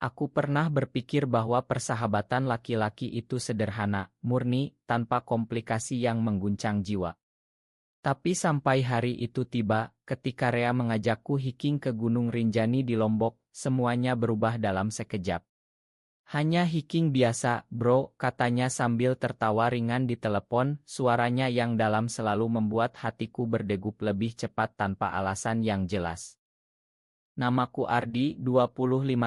Aku pernah berpikir bahwa persahabatan laki-laki itu sederhana, murni, tanpa komplikasi yang mengguncang jiwa. Tapi sampai hari itu tiba, ketika Rea mengajakku hiking ke Gunung Rinjani di Lombok, semuanya berubah dalam sekejap. Hanya hiking biasa, bro, katanya sambil tertawa ringan di telepon, suaranya yang dalam selalu membuat hatiku berdegup lebih cepat tanpa alasan yang jelas. Namaku Ardi, 25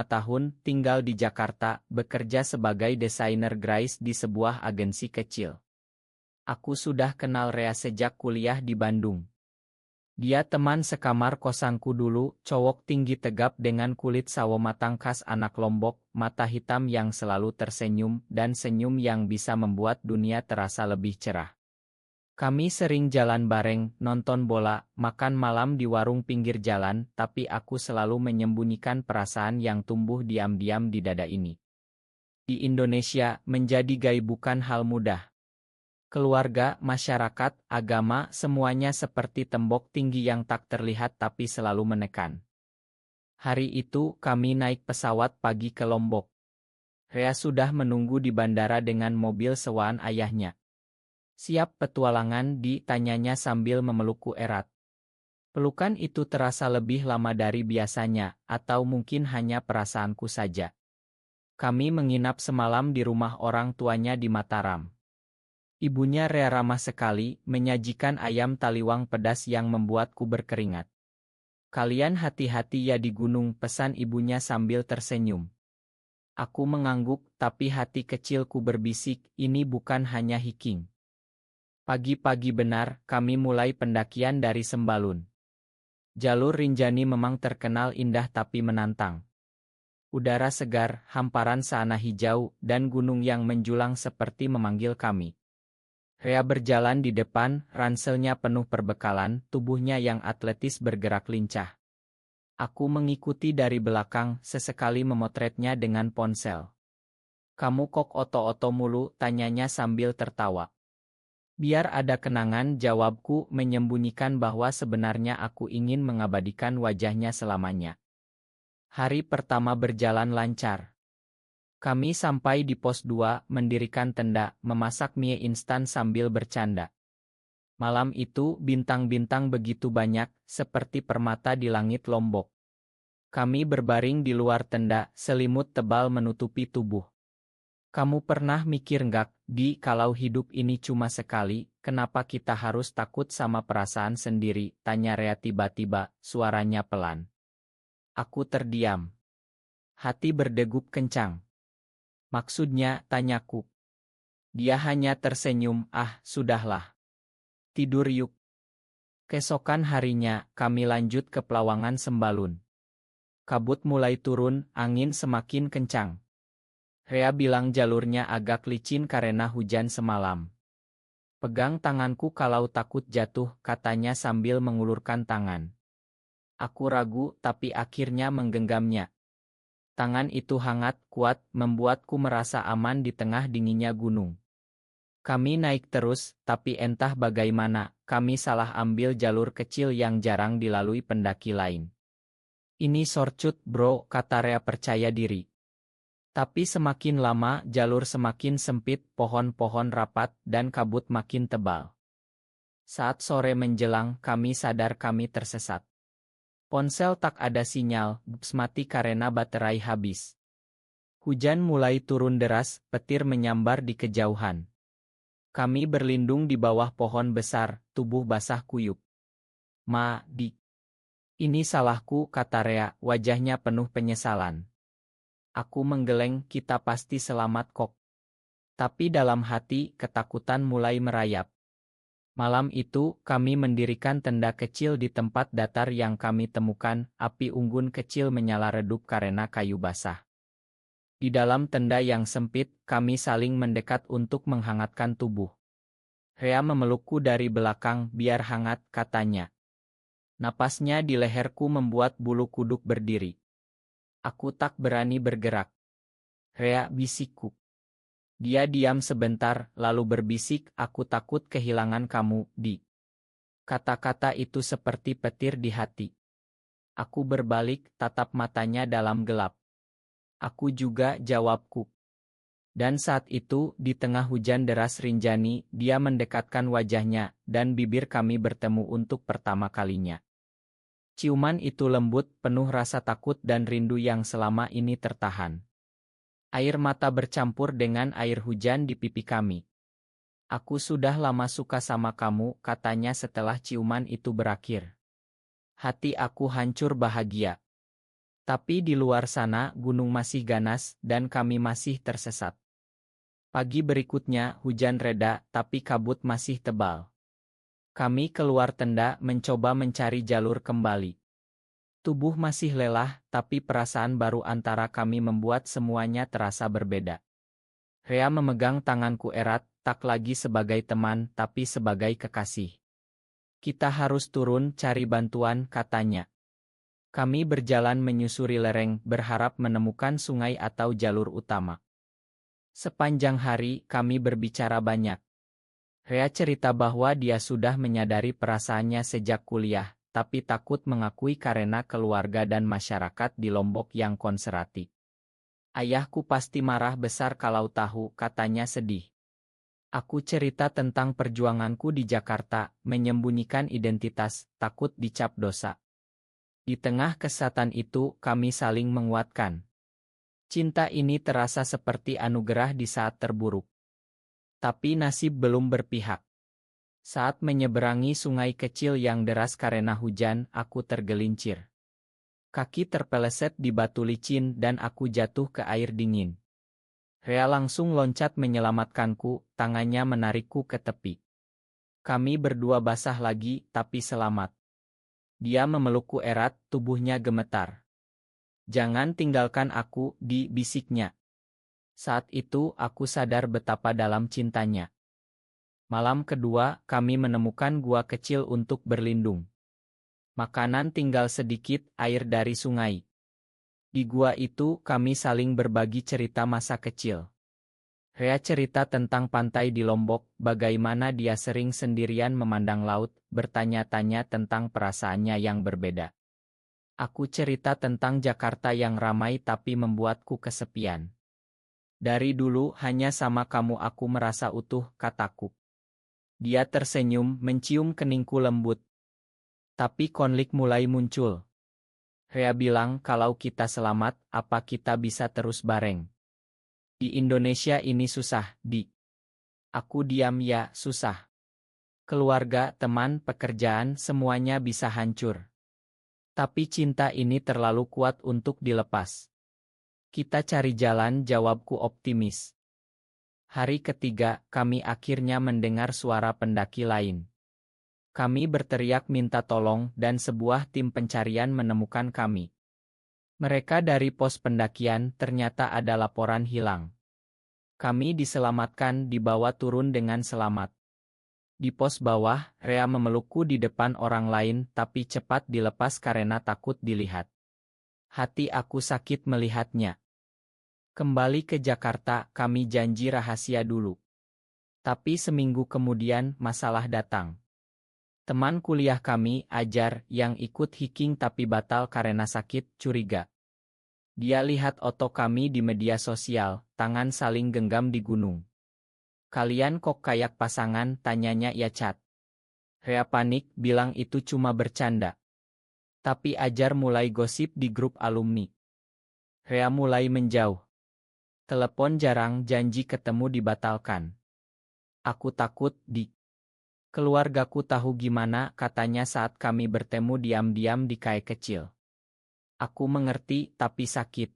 tahun, tinggal di Jakarta, bekerja sebagai desainer grafis di sebuah agensi kecil. Aku sudah kenal Rea sejak kuliah di Bandung. Dia teman sekamar kosanku dulu, cowok tinggi tegap dengan kulit sawo matang khas anak Lombok, mata hitam yang selalu tersenyum, dan senyum yang bisa membuat dunia terasa lebih cerah. Kami sering jalan bareng, nonton bola, makan malam di warung pinggir jalan, tapi aku selalu menyembunyikan perasaan yang tumbuh diam-diam di dada ini. Di Indonesia, menjadi gay bukan hal mudah. Keluarga, masyarakat, agama, semuanya seperti tembok tinggi yang tak terlihat tapi selalu menekan. Hari itu, kami naik pesawat pagi ke Lombok. Rea sudah menunggu di bandara dengan mobil sewaan ayahnya. Siap petualangan, ditanyanya sambil memelukku erat. Pelukan itu terasa lebih lama dari biasanya, atau mungkin hanya perasaanku saja. Kami menginap semalam di rumah orang tuanya di Mataram. Ibunya Rea ramah sekali, menyajikan ayam taliwang pedas yang membuatku berkeringat. Kalian hati-hati ya di gunung, pesan ibunya sambil tersenyum. Aku mengangguk, tapi hati kecilku berbisik, ini bukan hanya hiking. Pagi-pagi benar, kami mulai pendakian dari Sembalun. Jalur Rinjani memang terkenal indah tapi menantang. Udara segar, hamparan sana hijau, dan gunung yang menjulang seperti memanggil kami. Rea berjalan di depan, ranselnya penuh perbekalan, tubuhnya yang atletis bergerak lincah. Aku mengikuti dari belakang, sesekali memotretnya dengan ponsel. Kamu kok oto-oto mulu, tanyanya sambil tertawa. Biar ada kenangan, jawabku, menyembunyikan bahwa sebenarnya aku ingin mengabadikan wajahnya selamanya. Hari pertama berjalan lancar. Kami sampai di pos 2, mendirikan tenda, memasak mie instan sambil bercanda. Malam itu, bintang-bintang begitu banyak, seperti permata di langit Lombok. Kami berbaring di luar tenda, selimut tebal menutupi tubuh. Kamu pernah mikir nggak, Di, kalau hidup ini cuma sekali, kenapa kita harus takut sama perasaan sendiri? Tanya Rea tiba-tiba, suaranya pelan. Aku terdiam. Hati berdegup kencang. Maksudnya, tanyaku. Dia hanya tersenyum, sudahlah. Tidur yuk. Keesokan harinya, kami lanjut ke Pelawangan Sembalun. Kabut mulai turun, angin semakin kencang. Rea bilang jalurnya agak licin karena hujan semalam. Pegang tanganku kalau takut jatuh, katanya sambil mengulurkan tangan. Aku ragu, tapi akhirnya menggenggamnya. Tangan itu hangat, kuat, membuatku merasa aman di tengah dinginnya gunung. Kami naik terus, tapi entah bagaimana, kami salah ambil jalur kecil yang jarang dilalui pendaki lain. Ini shortcut bro, kata Rea percaya diri. Tapi semakin lama, jalur semakin sempit, pohon-pohon rapat, dan kabut makin tebal. Saat sore menjelang, kami sadar kami tersesat. Ponsel tak ada sinyal, buks mati karena baterai habis. Hujan mulai turun deras, petir menyambar di kejauhan. Kami berlindung di bawah pohon besar, tubuh basah kuyup. Di. Ini salahku, kata Rea, wajahnya penuh penyesalan. Aku menggeleng, kita pasti selamat kok. Tapi dalam hati, ketakutan mulai merayap. Malam itu, kami mendirikan tenda kecil di tempat datar yang kami temukan, api unggun kecil menyala redup karena kayu basah. Di dalam tenda yang sempit, kami saling mendekat untuk menghangatkan tubuh. Rea memelukku dari belakang, biar hangat, katanya. Napasnya di leherku membuat bulu kuduk berdiri. Aku tak berani bergerak. Rea, bisikku. Dia diam sebentar, lalu berbisik, aku takut kehilangan kamu, Di. Kata-kata itu seperti petir di hati. Aku berbalik, tatap matanya dalam gelap. Aku juga, jawabku. Dan saat itu, di tengah hujan deras rinjani, dia mendekatkan wajahnya, dan bibir kami bertemu untuk pertama kalinya. Ciuman itu lembut, penuh rasa takut dan rindu yang selama ini tertahan. Air mata bercampur dengan air hujan di pipi kami. Aku sudah lama suka sama kamu, katanya setelah ciuman itu berakhir. Hati aku hancur bahagia. Tapi di luar sana, gunung masih ganas, dan kami masih tersesat. Pagi berikutnya, hujan reda, tapi kabut masih tebal. Kami keluar tenda, mencoba mencari jalur kembali. Tubuh masih lelah, tapi perasaan baru antara kami membuat semuanya terasa berbeda. Rea memegang tanganku erat, tak lagi sebagai teman, tapi sebagai kekasih. Kita harus turun cari bantuan, katanya. Kami berjalan menyusuri lereng, berharap menemukan sungai atau jalur utama. Sepanjang hari, kami berbicara banyak. Rea cerita bahwa dia sudah menyadari perasaannya sejak kuliah, tapi takut mengakui karena keluarga dan masyarakat di Lombok yang konservatif. Ayahku pasti marah besar kalau tahu, katanya sedih. Aku cerita tentang perjuanganku di Jakarta, menyembunyikan identitas, takut dicap dosa. Di tengah kesatan itu, kami saling menguatkan. Cinta ini terasa seperti anugerah di saat terburuk. Tapi nasib belum berpihak. Saat menyeberangi sungai kecil yang deras karena hujan, aku tergelincir. Kaki terpeleset di batu licin dan aku jatuh ke air dingin. Rea langsung loncat menyelamatkanku, tangannya menarikku ke tepi. Kami berdua basah lagi, tapi selamat. Dia memelukku erat, tubuhnya gemetar. Jangan tinggalkan aku, bisiknya. Saat itu, aku sadar betapa dalam cintanya. Malam kedua, kami menemukan gua kecil untuk berlindung. Makanan tinggal sedikit, air dari sungai. Di gua itu, kami saling berbagi cerita masa kecil. Rea cerita tentang pantai di Lombok, bagaimana dia sering sendirian memandang laut, bertanya-tanya tentang perasaannya yang berbeda. Aku cerita tentang Jakarta yang ramai tapi membuatku kesepian. Dari dulu hanya sama kamu aku merasa utuh, kataku. Dia tersenyum, mencium keningku lembut. Tapi konflik mulai muncul. Rea bilang kalau kita selamat, apa kita bisa terus bareng? Di Indonesia ini susah, Di. Aku diam ya, susah. Keluarga, teman, pekerjaan, semuanya bisa hancur. Tapi cinta ini terlalu kuat untuk dilepas. Kita cari jalan, jawabku optimis. Hari ketiga, kami akhirnya mendengar suara pendaki lain. Kami berteriak minta tolong dan sebuah tim pencarian menemukan kami. Mereka dari pos pendakian, ternyata ada laporan hilang. Kami diselamatkan, dibawa turun dengan selamat. Di pos bawah, Rea memelukku di depan orang lain tapi cepat dilepas karena takut dilihat. Hati aku sakit melihatnya. Kembali ke Jakarta, kami janji rahasia dulu. Tapi seminggu kemudian, masalah datang. Teman kuliah kami, Ajar, yang ikut hiking tapi batal karena sakit, curiga. Dia lihat foto kami di media sosial, tangan saling genggam di gunung. Kalian kok kayak pasangan, tanyanya ia cat. Rea panik, bilang itu cuma bercanda. Tapi Ajar mulai gosip di grup alumni. Rea mulai menjauh. Telepon jarang, janji ketemu dibatalkan. Aku takut, Di. Keluargaku tahu gimana, katanya saat kami bertemu diam-diam di kai kecil. Aku mengerti, tapi sakit.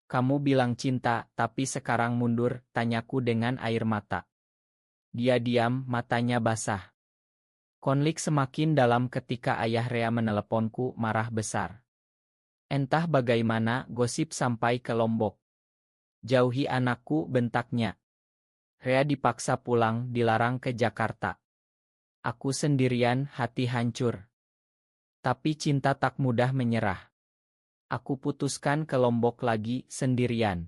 Kamu bilang cinta, tapi sekarang mundur, tanyaku dengan air mata. Dia diam, matanya basah. Konflik semakin dalam ketika ayah Rea meneleponku marah besar. Entah bagaimana, gosip sampai ke Lombok. Jauhi anakku, bentaknya. Rea dipaksa pulang, dilarang ke Jakarta. Aku sendirian, hati hancur. Tapi cinta tak mudah menyerah. Aku putuskan ke Lombok lagi, sendirian.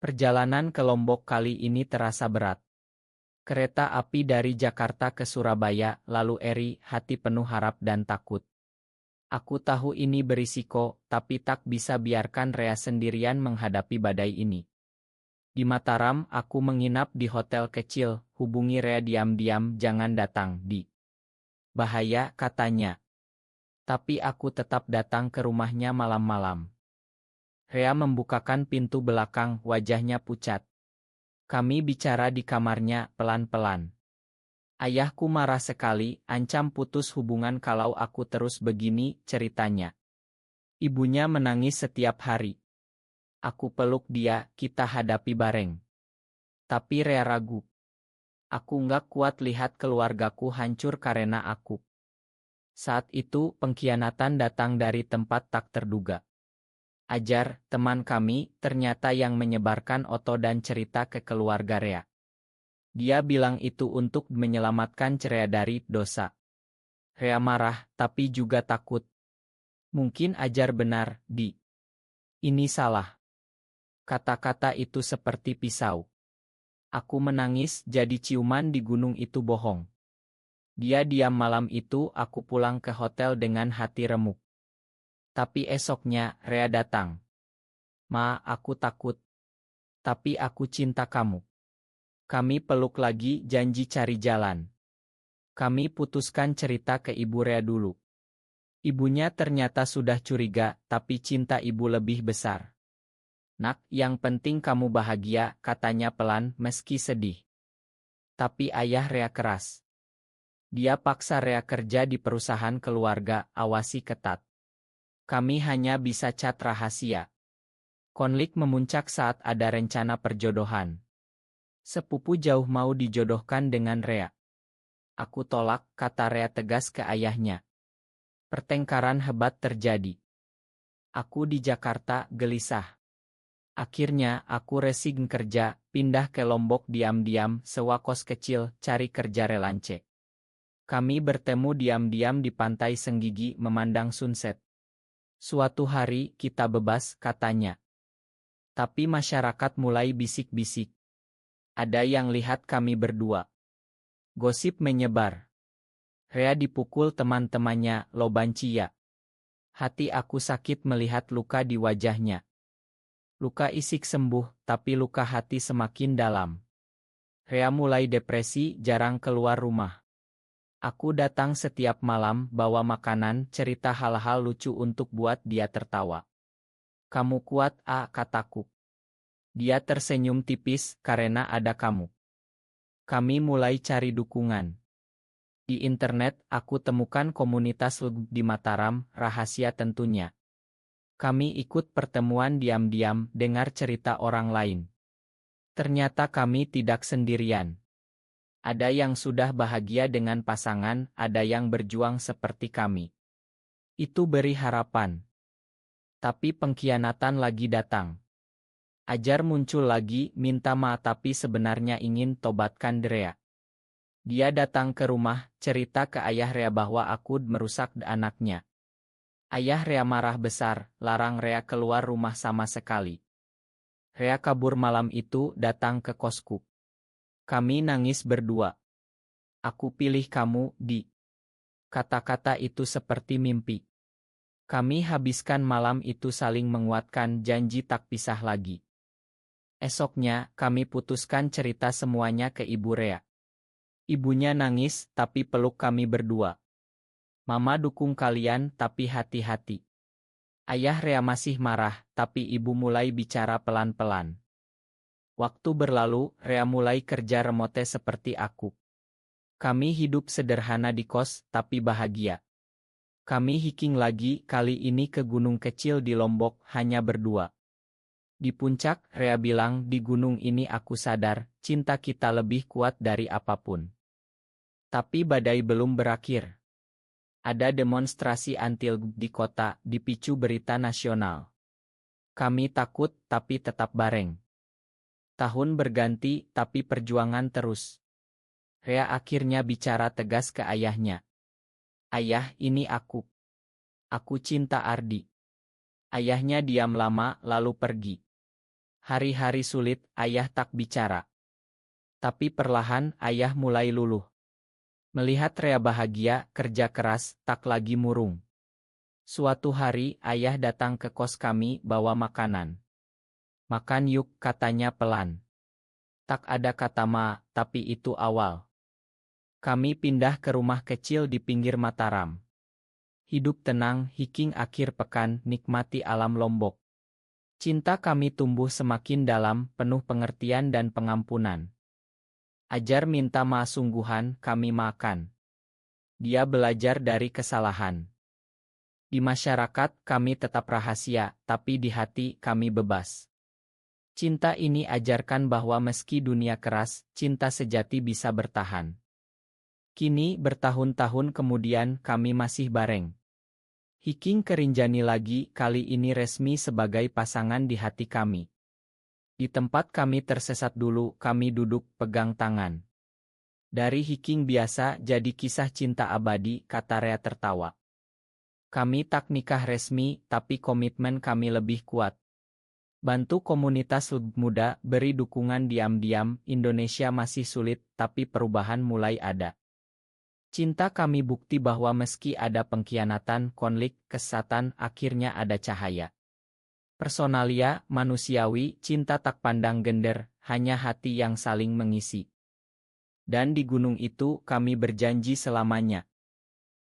Perjalanan ke Lombok kali ini terasa berat. Kereta api dari Jakarta ke Surabaya, lalu eri, hati penuh harap dan takut. Aku tahu ini berisiko, tapi tak bisa biarkan Rea sendirian menghadapi badai ini. Di Mataram, aku menginap di hotel kecil, hubungi Rea diam-diam, jangan datang, Di. Bahaya, katanya. Tapi aku tetap datang ke rumahnya malam-malam. Rea membukakan pintu belakang, wajahnya pucat. Kami bicara di kamarnya, pelan-pelan. Ayahku marah sekali, ancam putus hubungan kalau aku terus begini, ceritanya. Ibunya menangis setiap hari. Aku peluk dia, kita hadapi bareng. Tapi Rea ragu. Aku nggak kuat lihat keluargaku hancur karena aku. Saat itu, pengkhianatan datang dari tempat tak terduga. Ajar, teman kami, ternyata yang menyebarkan foto dan cerita ke keluarga Rea. Dia bilang itu untuk menyelamatkan Rea dari dosa. Rea marah, tapi juga takut. Mungkin Ajar benar, Di. Ini salah. Kata-kata itu seperti pisau. Aku menangis, jadi ciuman di gunung itu bohong. Dia diam malam itu, aku pulang ke hotel dengan hati remuk. Tapi esoknya, Rea datang. Ma, aku takut. Tapi aku cinta kamu. Kami peluk lagi, janji cari jalan. Kami putuskan cerita ke ibu Rea dulu. Ibunya ternyata sudah curiga, tapi cinta ibu lebih besar. Nak, yang penting kamu bahagia, katanya pelan, meski sedih. Tapi ayah Rea keras. Dia paksa Rea kerja di perusahaan keluarga, awasi ketat. Kami hanya bisa chat rahasia. Konflik memuncak saat ada rencana perjodohan. Sepupu jauh mau dijodohkan dengan Rea. Aku tolak, kata Rea tegas ke ayahnya. Pertengkaran hebat terjadi. Aku di Jakarta, gelisah. Akhirnya, aku resign kerja, pindah ke Lombok diam-diam, sewa kos kecil, cari kerja relance. Kami bertemu diam-diam di pantai Senggigi memandang sunset. Suatu hari, kita bebas, katanya. Tapi masyarakat mulai bisik-bisik. Ada yang lihat kami berdua. Gosip menyebar. Rea dipukul teman-temannya, Lobancia. Hati aku sakit melihat luka di wajahnya. Luka isik sembuh, tapi luka hati semakin dalam. Rea mulai depresi, jarang keluar rumah. Aku datang setiap malam, bawa makanan, cerita hal-hal lucu untuk buat dia tertawa. Kamu kuat, kataku. Dia tersenyum tipis, karena ada kamu. Kami mulai cari dukungan. Di internet, aku temukan komunitas LGB di Mataram, rahasia tentunya. Kami ikut pertemuan diam-diam, dengar cerita orang lain. Ternyata kami tidak sendirian. Ada yang sudah bahagia dengan pasangan, ada yang berjuang seperti kami. Itu beri harapan. Tapi pengkhianatan lagi datang. Ajar muncul lagi, minta maaf tapi sebenarnya ingin tobatkan Rea. Dia datang ke rumah, cerita ke ayah Rea bahwa aku merusak anaknya. Ayah Rea marah besar, larang Rea keluar rumah sama sekali. Rea kabur malam itu, datang ke kosku. Kami nangis berdua. Aku pilih kamu, Di. Kata-kata itu seperti mimpi. Kami habiskan malam itu saling menguatkan janji tak pisah lagi. Esoknya, kami putuskan cerita semuanya ke Ibu Rea. Ibunya nangis, tapi peluk kami berdua. Mama dukung kalian, tapi hati-hati. Ayah Rea masih marah, tapi ibu mulai bicara pelan-pelan. Waktu berlalu, Rea mulai kerja remote seperti aku. Kami hidup sederhana di kos, tapi bahagia. Kami hiking lagi, kali ini ke gunung kecil di Lombok, hanya berdua. Di puncak, Rea bilang, di gunung ini aku sadar, cinta kita lebih kuat dari apapun. Tapi badai belum berakhir. Ada demonstrasi anti-LGB di kota, dipicu berita nasional. Kami takut, tapi tetap bareng. Tahun berganti, tapi perjuangan terus. Rea akhirnya bicara tegas ke ayahnya. Ayah, ini aku. Aku cinta Ardi. Ayahnya diam lama, lalu pergi. Hari-hari sulit, ayah tak bicara. Tapi perlahan, ayah mulai luluh. Melihat Rea bahagia, kerja keras, tak lagi murung. Suatu hari, ayah datang ke kos kami bawa makanan. Makan yuk, katanya pelan. Tak ada kata ma, tapi itu awal. Kami pindah ke rumah kecil di pinggir Mataram. Hidup tenang, hiking akhir pekan, nikmati alam Lombok. Cinta kami tumbuh semakin dalam, penuh pengertian dan pengampunan. Ajar minta ma sungguhan, kami makan. Dia belajar dari kesalahan. Di masyarakat, kami tetap rahasia, tapi di hati, kami bebas. Cinta ini ajarkan bahwa meski dunia keras, cinta sejati bisa bertahan. Kini, bertahun-tahun kemudian, kami masih bareng. Hiking ke Rinjani lagi, kali ini resmi sebagai pasangan di hati kami. Di tempat kami tersesat dulu, kami duduk pegang tangan. Dari hiking biasa jadi kisah cinta abadi, kata Rea tertawa. Kami tak nikah resmi, tapi komitmen kami lebih kuat. Bantu komunitas lebih muda, beri dukungan diam-diam, Indonesia masih sulit, tapi perubahan mulai ada. Cinta kami bukti bahwa meski ada pengkhianatan, konflik, kesesatan, akhirnya ada cahaya. Personalia, manusiawi, cinta tak pandang gender, hanya hati yang saling mengisi. Dan di gunung itu kami berjanji selamanya.